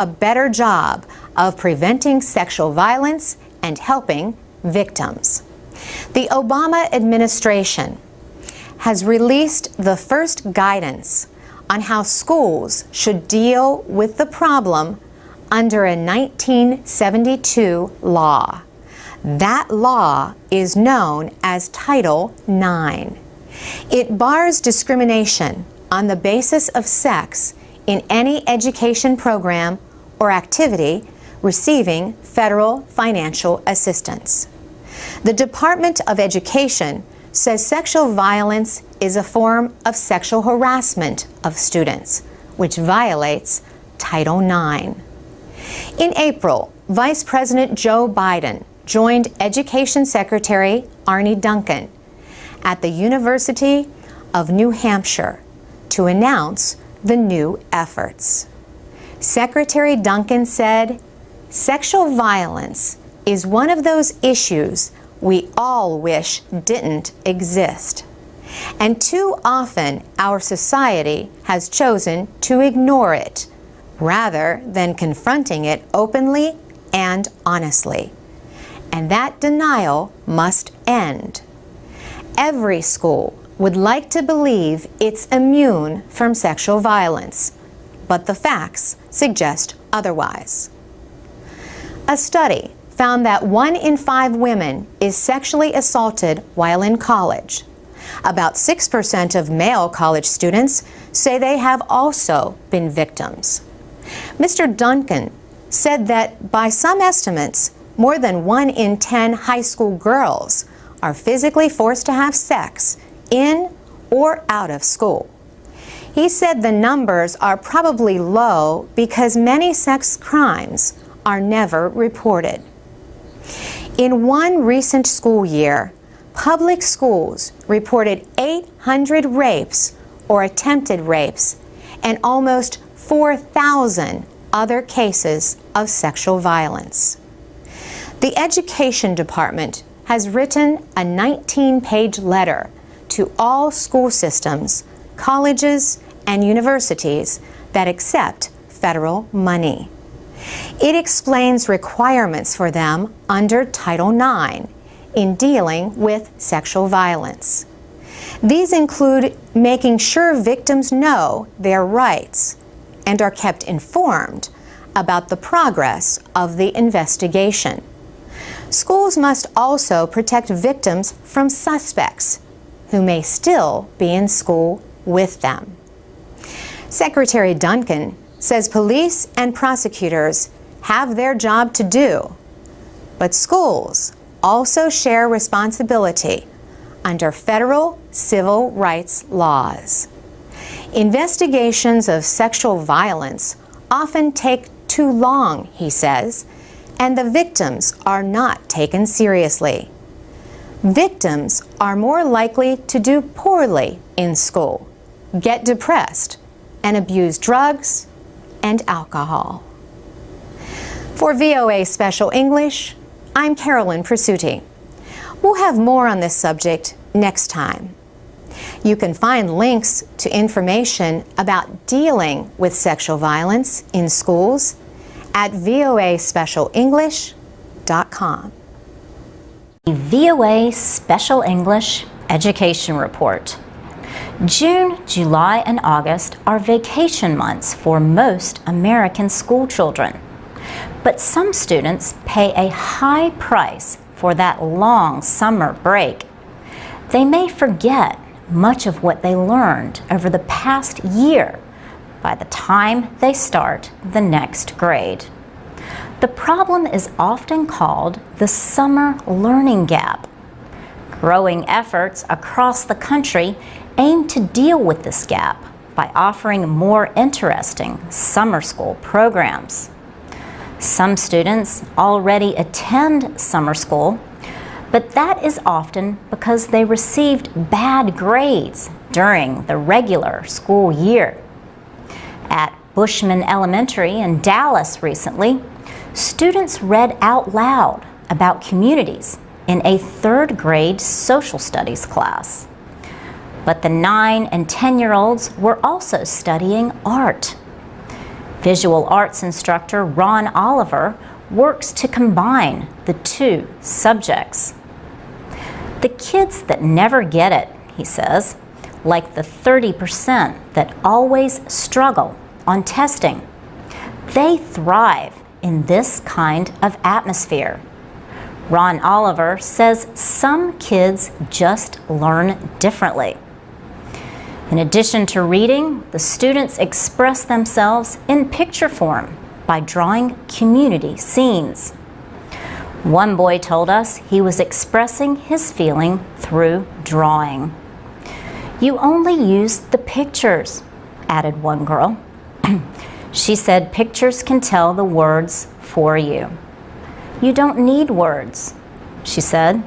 a better job of preventing sexual violence and helping victims. The Obama administration has released the first guidance on how schools should deal with the problem under a 1972 law. That law is known as Title IX. It bars discrimination on the basis of sex in any education program or activity receiving federal financial assistance. The Department of Education says sexual violence is a form of sexual harassment of students, which violates Title IX. In April, Vice President Joe Biden joined Education Secretary Arne Duncan at the University of New Hampshire to announce the new efforts. Secretary Duncan said, "Sexual violence is one of those issues we all wish didn't exist. And too often our society has chosen to ignore it rather than confronting it openly and honestly. And that denial must end. Every school would like to believe it's immune from sexual violence, but the facts suggest otherwise." A study found that 1 in 5 women is sexually assaulted while in college. About 6% of male college students say they have also been victims. Mr. Duncan said that by some estimates, more than 1 in 10 high school girls are physically forced to have sex in or out of school. He said the numbers are probably low because many sex crimes are never reported. In one recent school year, public schools reported 800 rapes or attempted rapes and almost 4,000 other cases of sexual violence. The Education Department has written a 19-page letter to all school systems, colleges, and universities that accept federal money. It explains requirements for them under Title IX in dealing with sexual violence. These include making sure victims know their rights and are kept informed about the progress of the investigation. Schools must also protect victims from suspects who may still be in school with them. Secretary Duncan says police and prosecutors have their job to do, but schools also share responsibility under federal civil rights laws. Investigations of sexual violence often take too long, he says, and the victims are not taken seriously. Victims are more likely to do poorly in school, get depressed, and abuse drugs and alcohol. For VOA Special English, I'm Carolyn Presutti. We'll have more on this subject next time. You can find links to information about dealing with sexual violence in schools at voaspecialenglish.com. The VOA Special English Education Report. June, July, and August are vacation months for most American school children. But some students pay a high price for that long summer break. They may forget much of what they learned over the past year by the time they start the next grade. The problem is often called the summer learning gap. Growing efforts across the country aim to deal with this gap by offering more interesting summer school programs. Some students already attend summer school, but that is often because they received bad grades during the regular school year. At Bushman Elementary in Dallas recently, students read out loud about communities in a 3rd grade social studies class. But the 9 and 10-year-olds were also studying art. Visual arts instructor Ron Oliver works to combine the two subjects. The kids that never get it, he says, like the 30% that always struggle on testing, they thrive in this kind of atmosphere. Ron Oliver says some kids just learn differently. In addition to reading, the students express themselves in picture form by drawing community scenes. One boy told us he was expressing his feeling through drawing. "You only use the pictures," added one girl. She said pictures can tell the words for you. "You don't need words," she said.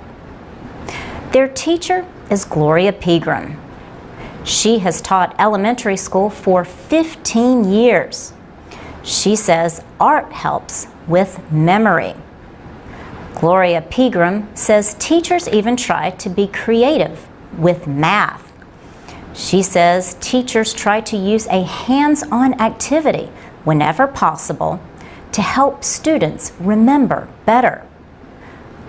Their teacher is Gloria Pegram. She has taught elementary school for 15 years. She says art helps with memory. Gloria Pegram says teachers even try to be creative with math. She says teachers try to use a hands-on activity whenever possible to help students remember better.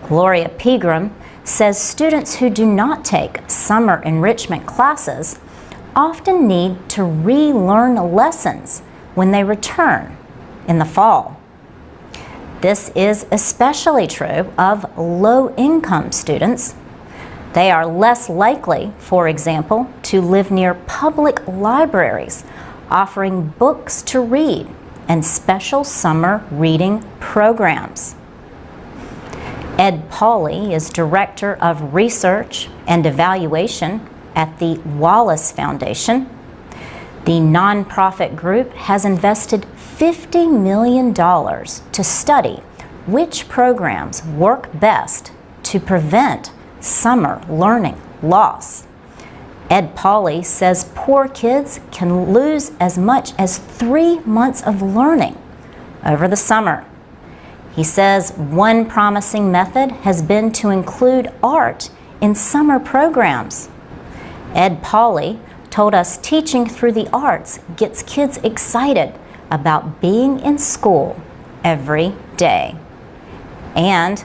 Gloria Pegram says students who do not take summer enrichment classes often need to relearn lessons when they return in the fall. This is especially true of low-income students. They are less likely, for example, to live near public libraries offering books to read and special summer reading programs. Ed Pauley is Director of Research and Evaluation at the Wallace Foundation. The nonprofit group has invested $50 million to study which programs work best to prevent summer learning loss. Ed Pauley says poor kids can lose as much as 3 months of learning over the summer. He says one promising method has been to include art in summer programs. Ed Pauley told us teaching through the arts gets kids excited about being in school every day. And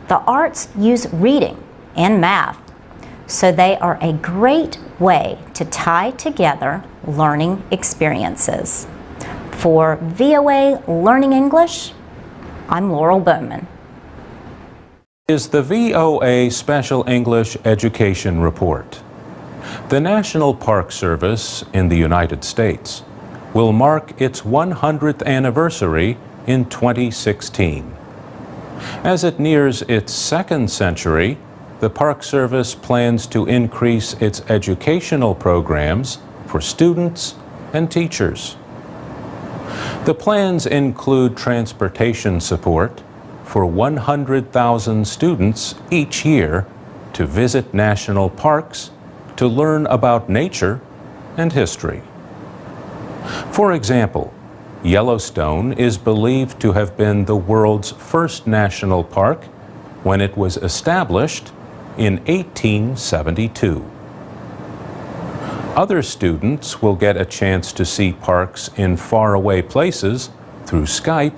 the arts use reading and math, so they are a great way to tie together learning experiences. For VOA Learning English, I'm Laurel Bowman. Is the VOA Special English Education Report. The National Park Service in the United States will mark its 100th anniversary in 2016. As it nears its second century, the Park Service plans to increase its educational programs for students and teachers. The plans include transportation support for 100,000 students each year to visit national parks to learn about nature and history. For example, Yellowstone is believed to have been the world's first national park when it was established in 1872. Other students will get a chance to see parks in faraway places through Skype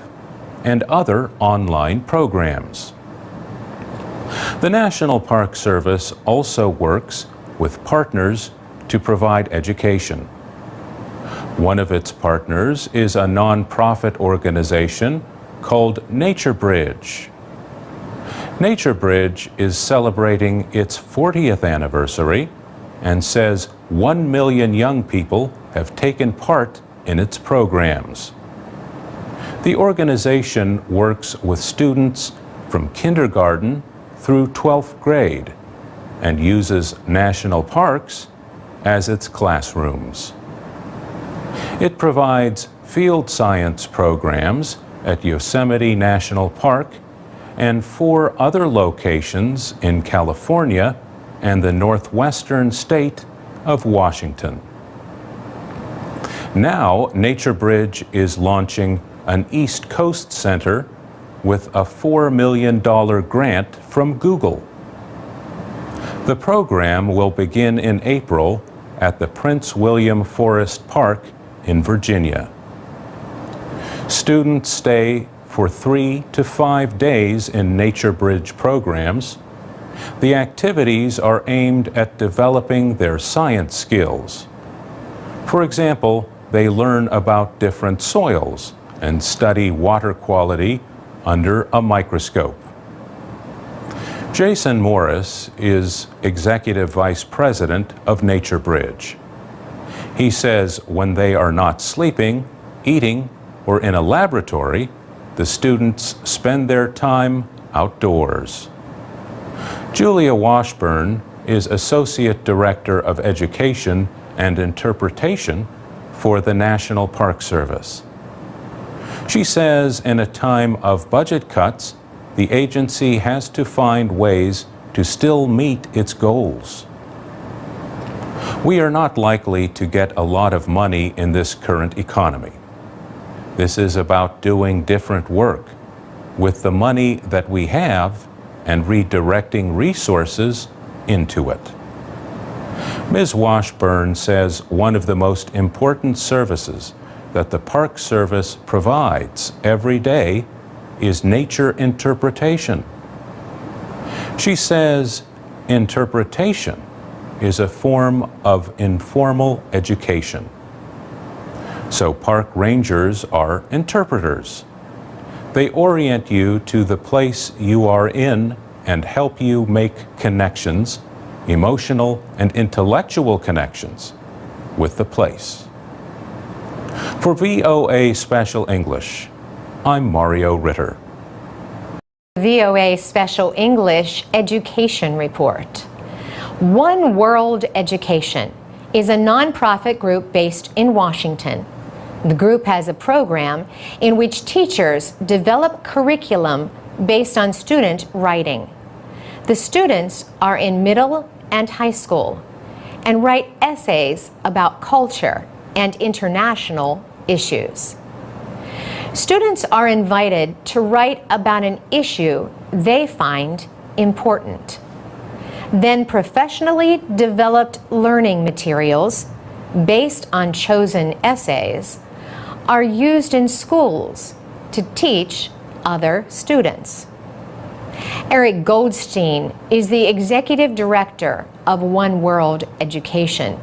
and other online programs. The National Park Service also works with partners to provide education. One of its partners is a nonprofit organization called NatureBridge. NatureBridge is celebrating its 40th anniversary and says 1 million young people have taken part in its programs. The organization works with students from kindergarten through 12th grade and uses national parks as its classrooms. It provides field science programs at Yosemite National Park and 4 other locations in California and the northwestern state of Washington. Now, NatureBridge is launching an East Coast Center with a $4 million grant from Google. The program will begin in April at the Prince William Forest Park in Virginia. Students stay for 3 to 5 days in NatureBridge programs. The activities are aimed at developing their science skills. For example, they learn about different soils and study water quality under a microscope. Jason Morris is Executive Vice President of NatureBridge. He says when they are not sleeping, eating, or in a laboratory, the students spend their time outdoors. Julia Washburn is Associate Director of Education and Interpretation for the National Park Service. She says in a time of budget cuts, the agency has to find ways to still meet its goals. We are not likely to get a lot of money in this current economy. This is about doing different work with the money that we have and redirecting resources into it. Ms. Washburn says one of the most important services that the Park Service provides every day is nature interpretation. She says interpretation is a form of informal education. So park rangers are interpreters. They orient you to the place you are in and help you make connections, emotional and intellectual connections, with the place. For VOA Special English, I'm Mario Ritter. VOA Special English Education Report. One World Education is a nonprofit group based in Washington. The group has a program in which teachers develop curriculum based on student writing. The students are in middle and high school and write essays about culture and international issues. Students are invited to write about an issue they find important. Then professionally developed learning materials based on chosen essays are used in schools to teach other students. Eric Goldstein is the executive director of One World Education.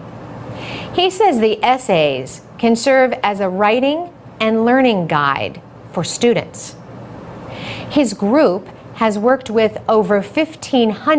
He says the essays can serve as a writing and learning guide for students. His group has worked with over 1,500